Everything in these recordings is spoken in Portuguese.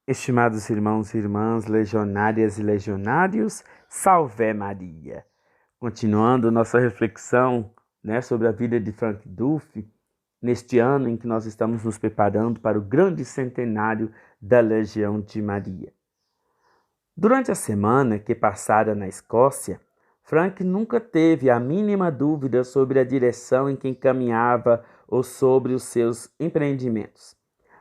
Estimados irmãos e irmãs, legionárias e legionários, Salve Maria! Continuando nossa reflexão, sobre a vida de Frank Duff, neste ano em que nós estamos nos preparando para o grande centenário da Legião de Maria. Durante a semana que passara na Escócia, Frank nunca teve a mínima dúvida sobre a direção em que encaminhava ou sobre os seus empreendimentos.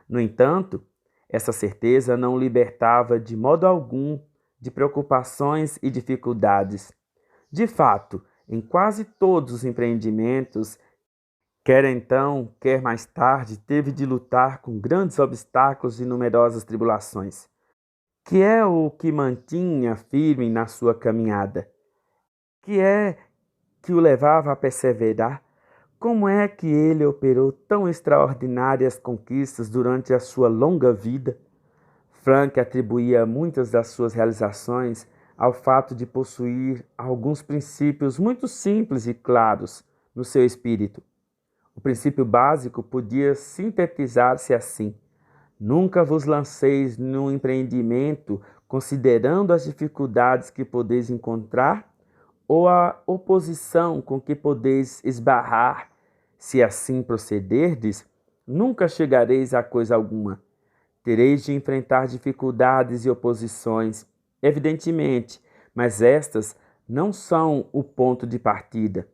No entanto, essa certeza não o libertava de modo algum de preocupações e dificuldades. De fato, em quase todos os empreendimentos, quer então, quer mais tarde, teve de lutar com grandes obstáculos e numerosas tribulações, que é o que mantinha firme na sua caminhada, que é que o levava a perseverar. Como é que ele operou tão extraordinárias conquistas durante a sua longa vida? Frank atribuía muitas das suas realizações ao fato de possuir alguns princípios muito simples e claros no seu espírito. O princípio básico podia sintetizar-se assim: nunca vos lanceis no empreendimento considerando as dificuldades que podeis encontrar ou a oposição com que podeis esbarrar. Se assim procederdes, nunca chegareis a coisa alguma. Tereis de enfrentar dificuldades e oposições, evidentemente, mas estas não são o ponto de partida.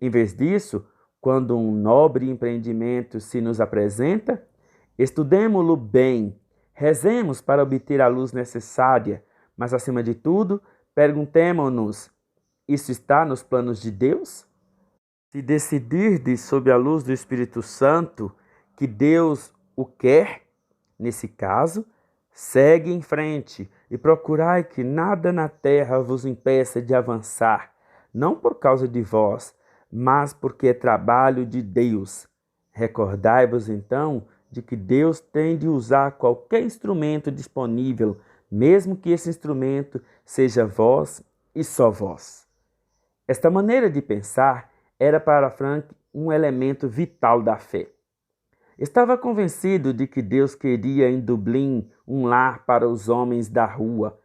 Em vez disso, quando um nobre empreendimento se nos apresenta, estudemo-lo bem, rezemos para obter a luz necessária, mas, acima de tudo, perguntemo-nos: isso está nos planos de Deus? Se decidirdes sob a luz do Espírito Santo que Deus o quer, nesse caso, segue em frente e procurai que nada na terra vos impeça de avançar, não por causa de vós, mas porque é trabalho de Deus. Recordai-vos então de que Deus tem de usar qualquer instrumento disponível, mesmo que esse instrumento seja vós e só vós. Esta maneira de pensar era para Frank um elemento vital da fé. Estava convencido de que Deus queria em Dublin um lar para os homens da rua.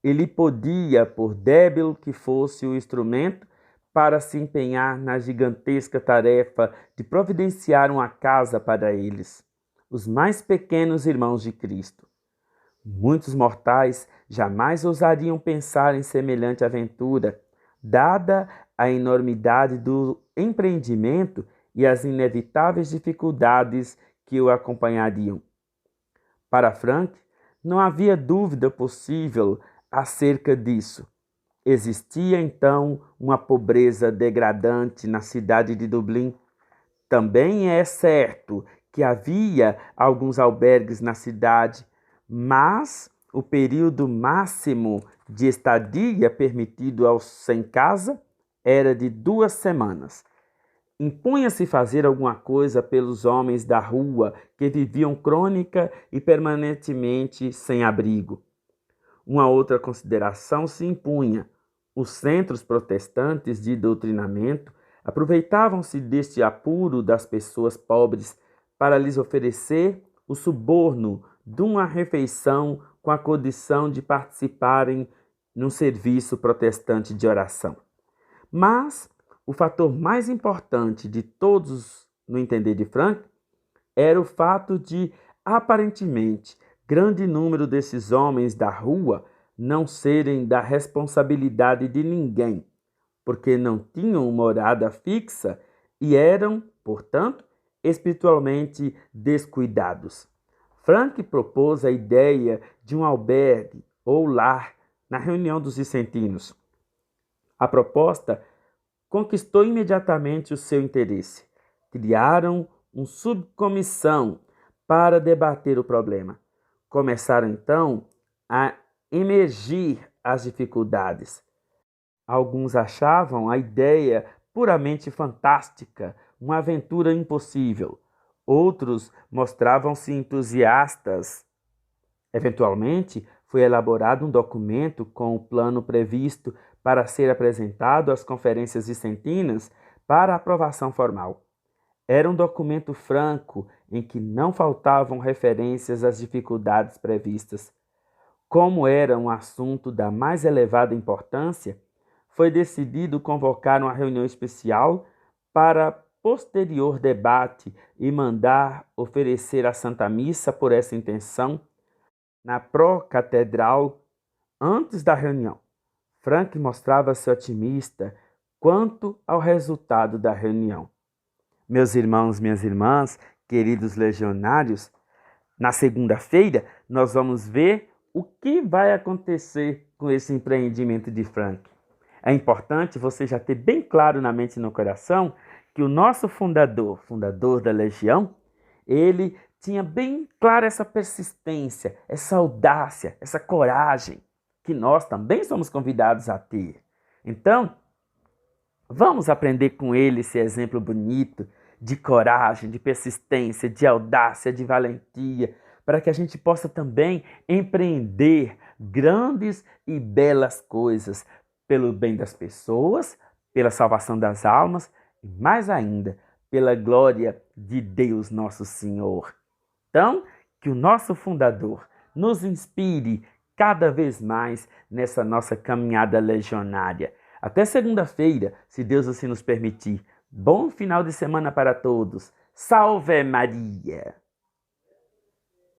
Ele podia, por débil que fosse o instrumento, para se empenhar na gigantesca tarefa de providenciar uma casa para eles, os mais pequenos irmãos de Cristo. Muitos mortais jamais ousariam pensar em semelhante aventura, dada a enormidade do empreendimento e as inevitáveis dificuldades que o acompanhariam. Para Frank, não havia dúvida possível acerca disso. Existia então uma pobreza degradante na cidade de Dublin. Também é certo que havia alguns albergues na cidade, mas o período máximo de estadia permitido aos sem casa era de 2 semanas. Impunha-se fazer alguma coisa pelos homens da rua que viviam crônica e permanentemente sem abrigo. Uma outra consideração se impunha. Os centros protestantes de doutrinamento aproveitavam-se deste apuro das pessoas pobres para lhes oferecer o suborno de uma refeição com a condição de participarem num serviço protestante de oração. Mas o fator mais importante de todos, no entender de Frank, era o fato de, aparentemente, grande número desses homens da rua não serem da responsabilidade de ninguém, porque não tinham morada fixa e eram, portanto, espiritualmente descuidados. Frank propôs a ideia de um albergue ou lar na reunião dos vicentinos. A proposta conquistou imediatamente o seu interesse. Criaram uma subcomissão para debater o problema. Começaram então a emergir as dificuldades. Alguns achavam a ideia puramente fantástica, uma aventura impossível. Outros mostravam-se entusiastas. Eventualmente, foi elaborado um documento com o plano previsto para ser apresentado às conferências vicentinas para aprovação formal. Era um documento franco em que não faltavam referências às dificuldades previstas. Como era um assunto da mais elevada importância, foi decidido convocar uma reunião especial para posterior debate e mandar oferecer a Santa Missa por essa intenção na pró-catedral. Antes da reunião, Frank mostrava-se otimista quanto ao resultado da reunião. Meus irmãos, minhas irmãs, queridos legionários, na segunda-feira nós vamos ver o que vai acontecer com esse empreendimento de Frank. É importante você já ter bem claro na mente e no coração que o nosso fundador da Legião, ele tinha bem clara essa persistência, essa audácia, essa coragem que nós também somos convidados a ter. Então, vamos aprender com ele esse exemplo bonito de coragem, de persistência, de audácia, de valentia, para que a gente possa também empreender grandes e belas coisas pelo bem das pessoas, pela salvação das almas e, mais ainda, pela glória de Deus nosso Senhor. Então, que o nosso fundador nos inspire cada vez mais nessa nossa caminhada legionária. Até segunda-feira, se Deus assim nos permitir. Bom final de semana para todos. Salve Maria!